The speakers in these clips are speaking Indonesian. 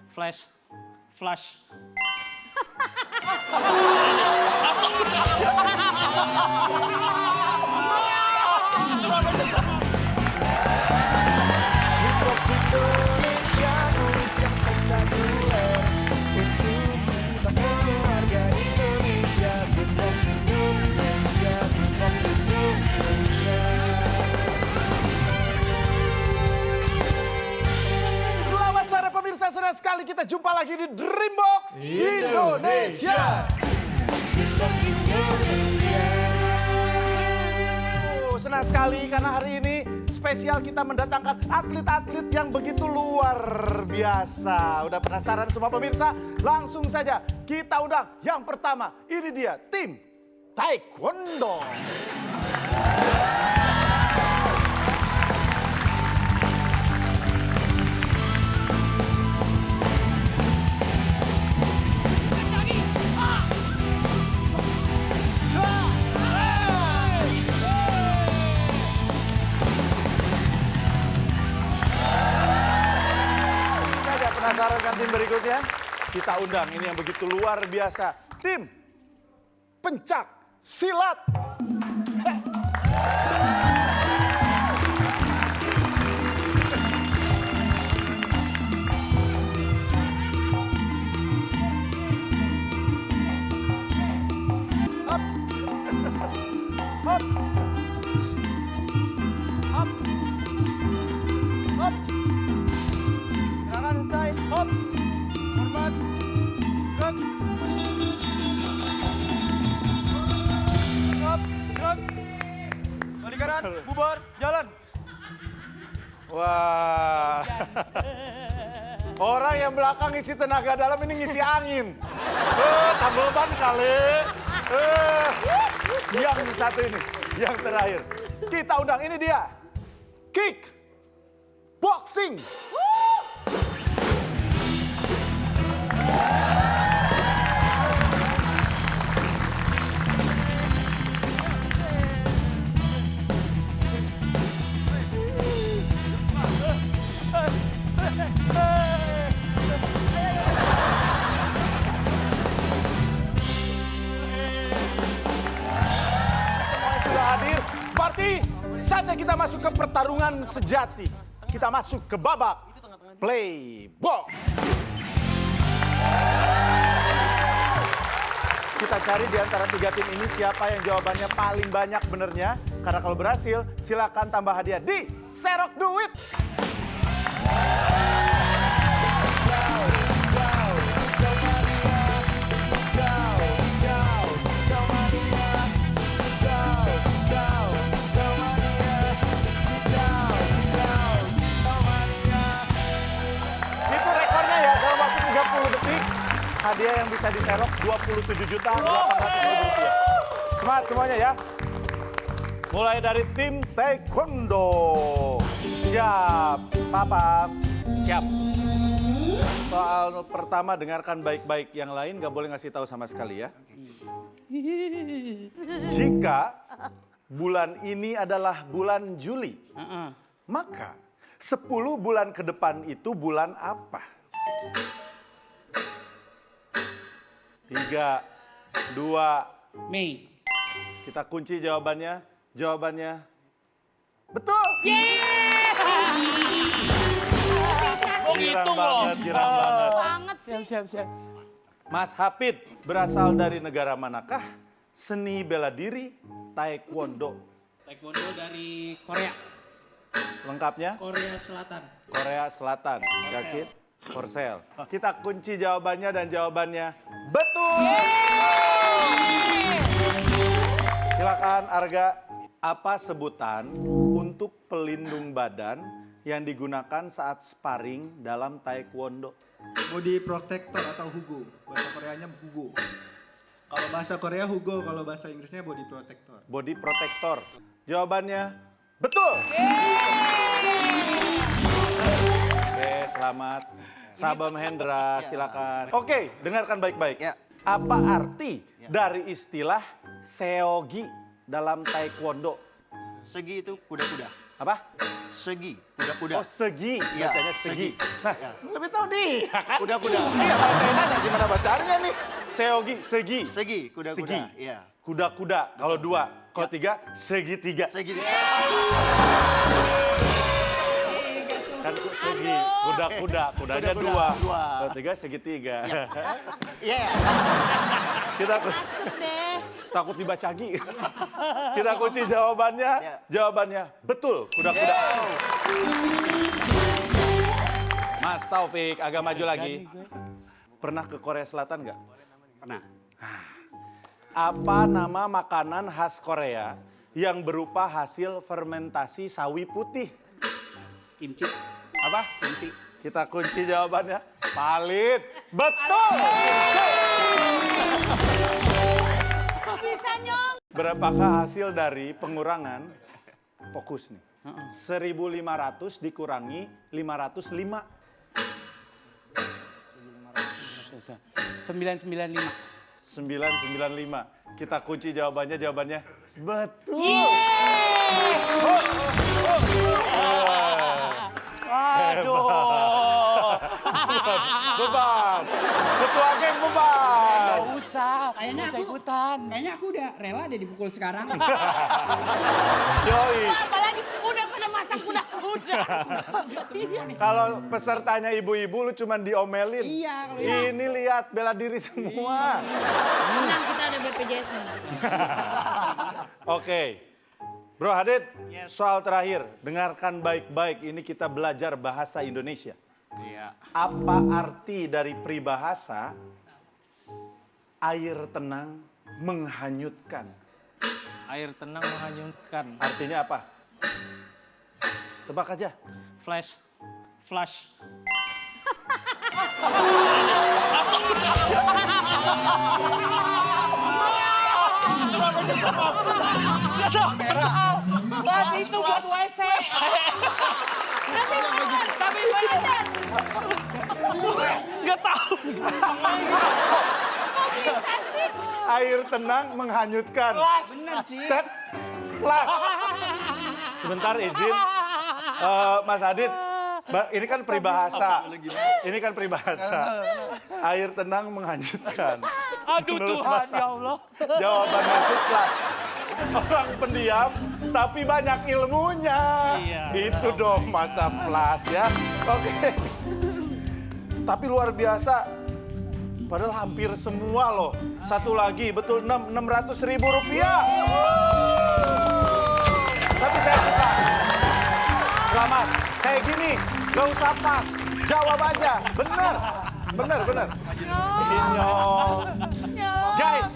Flash. Flash. Jukebox Indonesia, kuis yang spektakuler untuk kita keluarga Indonesia. Jukebox Indonesia, Jukebox Indonesia. Selamat sore pemirsa, senang sekali kita jumpa lagi di Dreambox Indonesia. Jukebox Indonesia. Senang sekali karena hari ini spesial kita mendatangkan atlet-atlet yang begitu luar biasa. Udah penasaran semua pemirsa? Langsung saja kita undang yang pertama. Ini dia tim Taekwondo. Penasaran kan tim berikutnya? Kita undang ini yang begitu luar biasa. Tim Pencak Silat. Hop. Hop. Hop. Hop. Gerakan selesai. Hop. Hormat. Gerak. Hop. Gerak. Kali kanan. Bubar. Jalan. Wah. Orang yang belakang ngisi tenaga dalam ini ngisi angin. Tambal ban kali. Yang satu ini. Yang terakhir. Kita undang ini dia. Kick. Boxing. Sudah hadir, berarti saatnya kita masuk ke pertarungan sejati. Kita masuk ke babak play ball. Kita cari di antara tiga tim ini siapa yang jawabannya paling banyak benernya. Karena kalau berhasil, silakan tambah hadiah di Serok Duit. Itu rekornya ya, dalam waktu 30 detik. Hadiah yang bisa diserok 27.800.000 rupiah. Semangat semuanya ya. Mulai dari tim Taekwondo. Siap, Papa. Siap. Soal pertama dengarkan baik-baik. Yang lain nggak boleh ngasih tahu sama sekali ya. Jika bulan ini adalah bulan Juli, maka 10 bulan ke depan itu bulan apa? 3, 2, Mei. kita kunci jawabannya. Jawabannya betul. Oh gitu loh. Girang banget. Banget sih. Siap. Mas Hafid berasal dari negara manakah? Seni bela diri Taekwondo. Taekwondo dari Korea. Lengkapnya? Korea Selatan. Korea Selatan. Yakin? Korsel. Kita kunci jawabannya dan jawabannya betul. Silakan Arga. Apa sebutan untuk pelindung badan yang digunakan saat sparring dalam Taekwondo? Body protector atau hugo. Bahasa Koreanya hugo. Kalau bahasa Korea hugo, kalau bahasa Inggrisnya body protector. Body protector. Jawabannya betul. Oke, selamat. Sabam Hendra, silakan. Oke, dengarkan baik-baik. Ya. Apa arti dari istilah seogi dalam Taekwondo? Segi itu kuda-kuda. Apa? Segi, kuda-kuda. Oh, segi. Iya, Bacanya segi. segi. Nah, Iya. lebih tahu dia kan? Kuda-kuda. Iya, kalau saya nanya gimana bacaannya nih? Seogi, segi. Segi, kuda-kuda. Segi. Iya. Kuda-kuda. Kalau 2, kalau 3, segitiga. Segi. Kan segi, kuda-kuda. Kudanya Kuda-kuda, 2. dua. Kalau 3, segitiga. Iya. Kita takut dibacagi. Kita kunci jawabannya. Ya. Jawabannya betul, kuda-kuda. Mas Taufik, agak maju lagi. Pernah ke Korea Selatan nggak? Pernah. Apa nama makanan khas Korea yang berupa hasil fermentasi sawi putih? Kimchi. Apa? Kunci. Kita kunci jawabannya. Palit. Betul. Bisa nyong. Berapakah hasil dari pengurangan? Fokus nih. 1.500 dikurangi 505. 995. 995. Kita kunci jawabannya. Jawabannya betul. Aduh. Beban. Ketua geng beban. Usah. Kayaknya Usah aku ikutan. Kayaknya aku udah rela deh dipukul sekarang. Yoi. Apalagi udah pada masak kuda-kuda. Kalau pesertanya ibu-ibu lu cuman diomelin. Iya, kalau Ini lihat bela diri semua. Menang kita ada BPJS nih. Oke. Bro Hadid, soal terakhir. Dengarkan baik-baik, ini kita belajar bahasa Indonesia. Iya. Apa arti dari peribahasa air tenang menghanyutkan? Air tenang menghanyutkan. Artinya apa? Tebak aja. Flash. Flash. Mas itu buat WC. Tapi bener. Nggak tahu. Air tenang menghanyutkan. bener sih. Tet, flash. Sebentar izin. Mas Adit, ini kan peribahasa. Ini kan peribahasa. Air tenang menghanyutkan. Aduh Menurut Tuhan, Mas ya Allah. Jawabannya itu flash. Orang pendiam tapi banyak ilmunya. Iya. Itu dong masa flash ya. Oke. Tapi luar biasa. Padahal hampir semua loh. Satu lagi, betul 600.000 rupiah. Tapi saya suka. Selamat. Kayak gini, gak usah pas. Jawab aja. Bener. Bener. Inyong. Guys,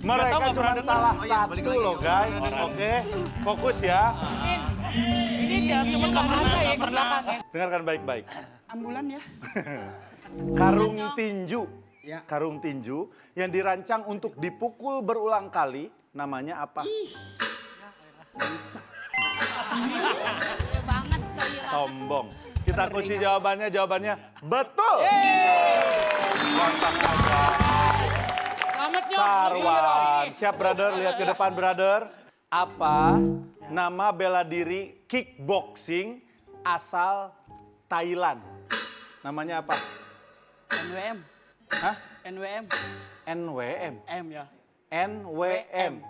mereka nggak cuma pernah salah Oh iya, balik satu lagi. loh guys. Oke, fokus ya. Ini cuma nggak pernah ya ke belakang ya. Dengarkan baik-baik. Ambulan ya. Karung tinju. Ya. Karung tinju yang dirancang untuk dipukul berulang kali, namanya apa? Ya banget saya. Sombong. Kita kunci jawabannya betul. Mantap aja. Selamat nyok. Sarwan. Siap brother, lihat ke depan brother. Apa nama bela diri kickboxing asal Thailand? Namanya apa? NWM. Hah? NWM. NWM. M ya. NWM.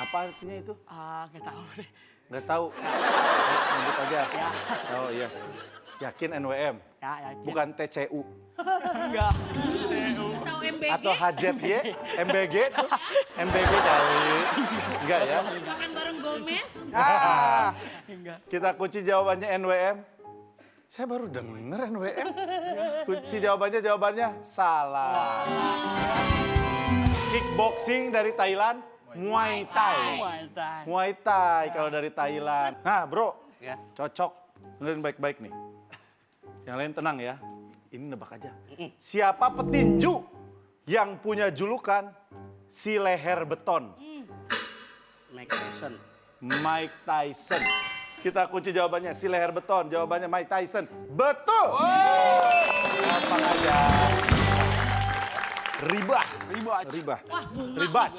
Apa artinya itu? Nggak tahu deh. Nggak tahu. Lanjut aja. Oh iya. Yakin NWM? Ya, yakin. Bukan TCU. Enggak. CU. Atau MBG. Atau HZY? MBG tuh? MBG kali. Enggak ya? Makan bareng Gomez. Enggak. Kita kunci jawabannya NWM. Saya baru denger NWM. Kunci jawabannya salah. Kickboxing dari Thailand, Muay Thai. Muay Thai. Muay Thai kalau dari Thailand. Nah bro, Ya. cocok. Dengerin baik-baik nih. Yang lain tenang ya. Ini nebak aja. Siapa petinju yang punya julukan si leher beton? Mike Tyson. Mike Tyson. Kita kunci jawabannya si leher beton. Jawabannya Mike Tyson. Betul. Gampang aja. Ribah. Wah, bunga. Ribach.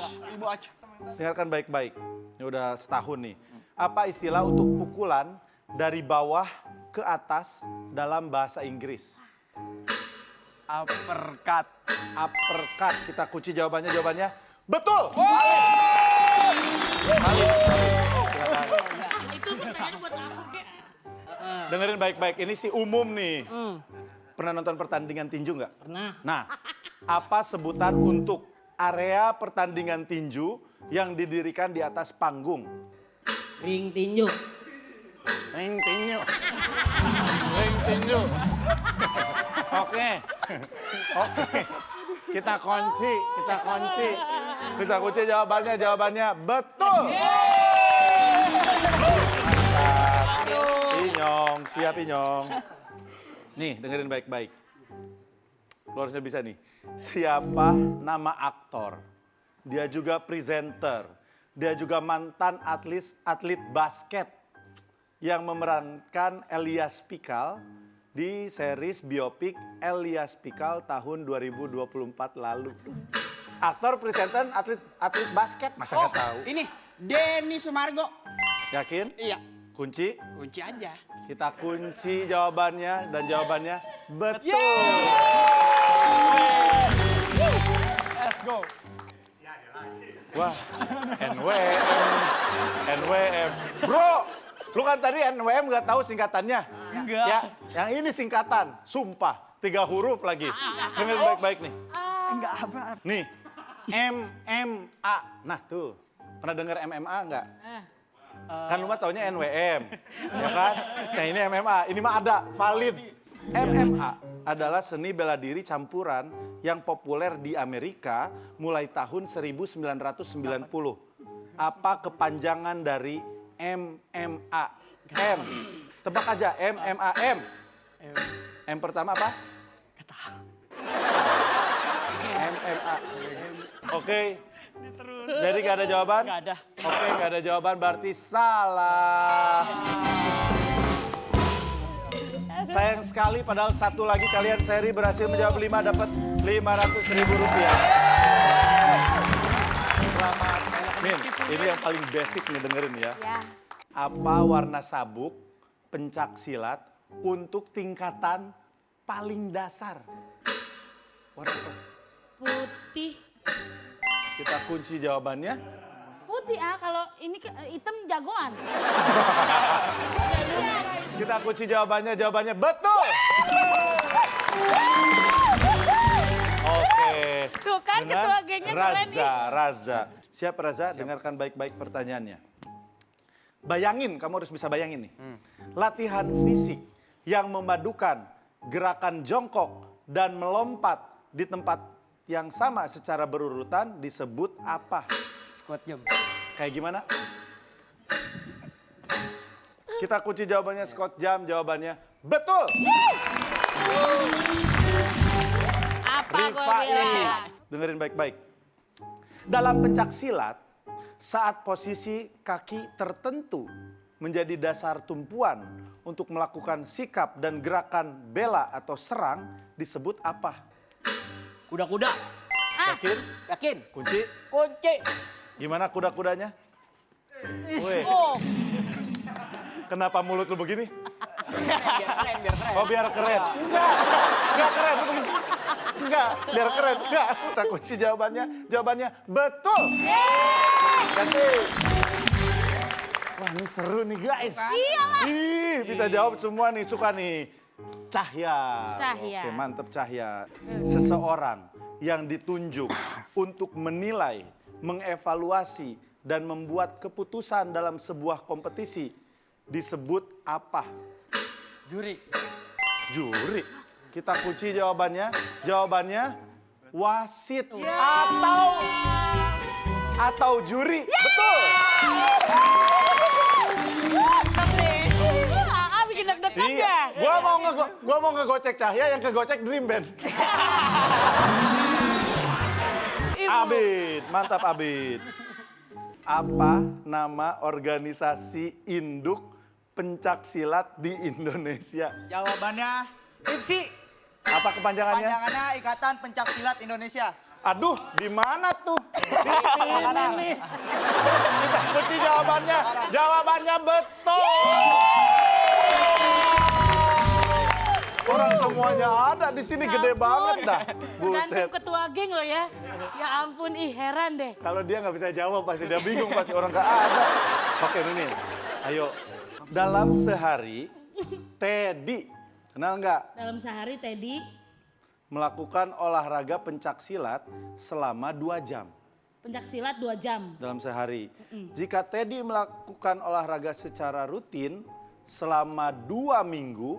Dengarkan baik-baik. Ini udah setahun nih. Apa istilah untuk pukulan dari bawah ke atas dalam bahasa Inggris? Uppercut. Uppercut. Kita kunci jawabannya. Jawabannya betul. Valid. Silakan. Itu pertanyaan buat aku kek. Dengerin baik-baik. Ini sih umum nih. Pernah nonton pertandingan tinju nggak? Pernah. Nah, apa sebutan untuk area pertandingan tinju yang didirikan di atas panggung? Ring tinju. Ring tinju. Ring tinju. Oke. Kita kunci. Kita kunci jawabannya betul. Mantap. Inyong, siap Inyong. Nih, dengerin baik-baik. Lu harusnya bisa nih. Siapa nama aktor? Dia juga presenter. Dia juga mantan atlet basket yang memerankan Elias Pikal di series biopik Elias Pikal tahun 2024 lalu. Aktor, presenter, atlet basket, masa nggak tahu? Ini Denny Sumargo. Yakin? Iya. Kunci? Kunci aja. Kita kunci jawabannya dan jawabannya betul. Let's go. Wah, NWM. Bro, lu kan tadi NWM nggak tahu singkatannya? Enggak. Ya, yang ini singkatan, sumpah, 3 huruf lagi. Dengar baik-baik nih. Enggak apa. Nih, MMA. Nah tuh, pernah dengar MMA nggak? Kan lu mah taunya NWM, ya kan? Nah ini MMA, ini mah ada, valid. MMA adalah seni bela diri campuran yang populer di Amerika mulai tahun 1990. Apa kepanjangan dari MMA? M. Tebak aja, MMA, M. M pertama apa? MMA. Oke. Jadi gak ada jawaban? Enggak ada. Oke, gak ada jawaban berarti salah. Sayang sekali padahal satu lagi kalian seri berhasil menjawab 5 dapat 500.000 rupiah. Selamat. Min, ini yang paling basic nih dengerin ya. Apa warna sabuk pencak silat untuk tingkatan paling dasar? Warna apa? Putih. Kita kunci jawabannya. Putih kalau ini hitam jagoan. Kita kunci jawabannya betul. Oke. Tuh kan Dengan ketua gengnya keren nih. Raza. Siap Raza, dengarkan baik-baik pertanyaannya. Bayangin, kamu harus bisa bayangin nih. Latihan fisik yang memadukan gerakan jongkok dan melompat di tempat yang sama secara berurutan disebut apa? Squat jam. Kayak gimana? Kita kunci jawabannya squat jam, jawabannya betul. Apa gue Rifa ini. bilang? Dengerin baik-baik. Dalam pencak silat, saat posisi kaki tertentu menjadi dasar tumpuan untuk melakukan sikap dan gerakan bela atau serang disebut apa? Kuda-kuda. Yakin? Yakin? Kunci? Kunci. Gimana kuda-kudanya? Weh, Oh, kenapa mulut lu begini? Biar keren. Oh biar keren. Enggak keren. Enggak, biar keren. Enggak. Kita kunci jawabannya betul. Yakin? Wah ini seru nih guys. iyalah. Ih, bisa jawab semua nih, suka nih. Cahya. Cahya. Oke, mantep Cahya. Seseorang yang ditunjuk untuk menilai, mengevaluasi, dan membuat keputusan dalam sebuah kompetisi disebut apa? Juri. Juri. Kita kunci jawabannya. Jawabannya wasit atau juri. Betul. Bikin deg-degan Iya. ya. Gua mau ngegocek Cahya, yang kegocek Dream Band. Abid, mantap Abid. Apa nama organisasi induk pencak silat di Indonesia? Jawabannya IPSI. Apa kepanjangannya? Panjangannya Ikatan Pencak Silat Indonesia. Aduh, di mana tuh? Di sini nih. Kita kunci jawabannya. Jawabannya betul. Orang semuanya ada di sini gede Ampun. banget dah. Gantung Buset. ketua geng lo ya. Ya ampun, ih heran deh. Kalau dia nggak bisa jawab pasti dia bingung, pasti orang nggak ada. Oke ini, ayo. Dalam sehari, Teddy, kenal nggak? Dalam sehari Teddy Melakukan olahraga pencak silat selama 2 jam. pencak silat 2 jam. Dalam sehari. Jika Teddy melakukan olahraga secara rutin selama 2 minggu,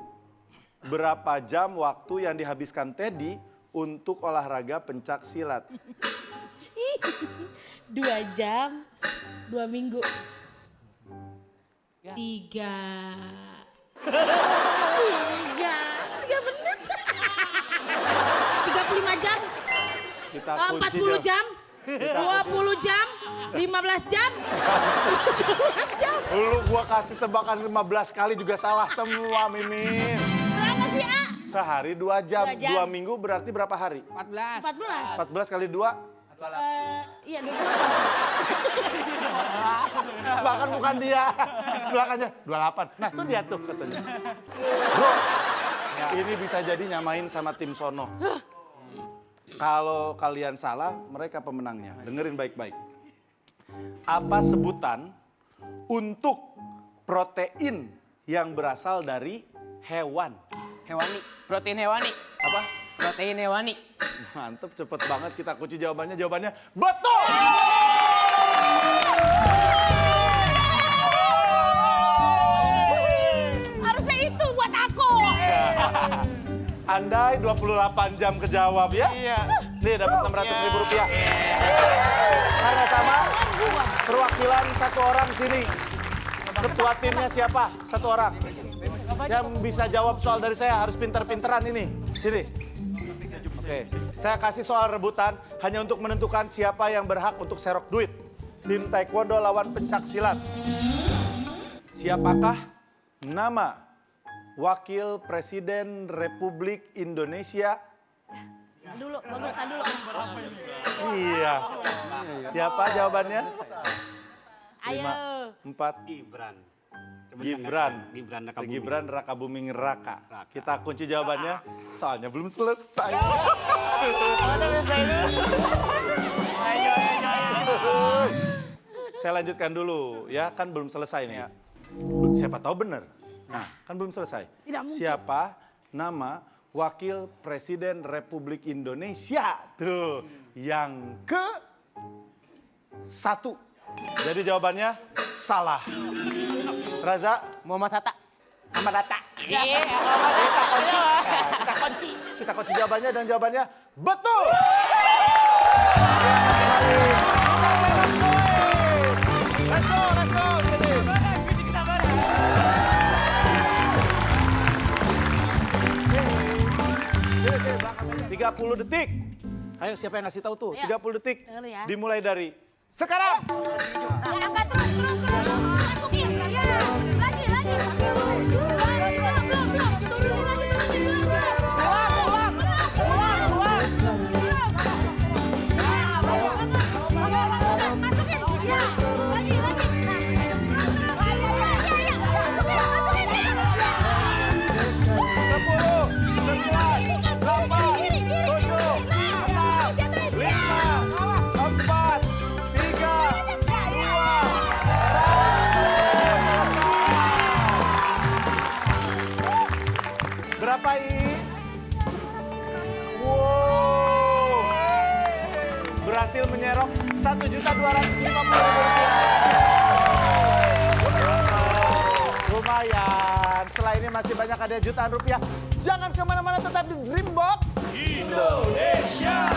berapa jam waktu yang dihabiskan Teddy untuk olahraga pencak silat? 2 jam, 2 minggu. 3 menit. 35 jam, Kita 40 jam, 20 jam, 15 jam. Dulu gua kasih tebakan 15 kali juga salah semua, Mimin. Berapa sih, A? Sehari 2 jam, 2 jam. 2 minggu berarti berapa hari? 14. 14. 14 kali 2, Iya, 20. bahkan bukan dia. Belakangnya 28. Nah itu dia tuh katanya. Bro, ini bisa jadi nyamain sama tim sono. Kalau kalian salah, mereka pemenangnya. Dengerin baik-baik. Apa sebutan untuk protein yang berasal dari hewan? Hewani. Protein hewani. Apa? Protein hewani. Mantep, cepet banget kita kunci jawabannya. Jawabannya betul! Harusnya itu buat aku. Andai 28 jam kejawab ya? Iya. Nih dapat 600.000 rupiah. Karena sama, perwakilan 1 orang sini. Ketua timnya siapa? 1 orang. Yang bisa jawab soal dari saya harus pinter-pinteran ini. Sini. Oke, saya kasih soal rebutan hanya untuk menentukan siapa yang berhak untuk serok duit. Tim Taekwondo lawan pencak silat. Siapakah nama Wakil Presiden Republik Indonesia? Dulu, bagus dulu. Iya. Siapa jawabannya? Ayo. 4. Gibran. Gibran Raka Buming Raka. Kita kunci jawabannya, soalnya belum selesai. Saya lanjutkan dulu ya, kan belum selesai nih. Siapa tahu benar. Nah, kan belum selesai. Siapa nama Wakil Presiden Republik Indonesia? Tuh, yang ke-1. Jadi jawabannya salah. Raza, Muhammad Hatta. Muhammad Hatta. Iya, kita kunci jawabannya dan jawabannya betul. Let's go. Jadi. 30 detik. Ayo siapa yang ngasih tahu tuh? Ayo. 30 detik. Dengar ya. Dimulai dari sekarang. Ya, angkat terus. Masukin. Ya. Lagi. Belum. Turunin lagi. Masukin. Ya. Lagi. Berapa I? Wow. Berhasil menyerok Rp1.250.000. Lumayan. Setelah ini masih banyak hadiah jutaan rupiah. Jangan kemana-mana, tetap di Dreambox Indonesia.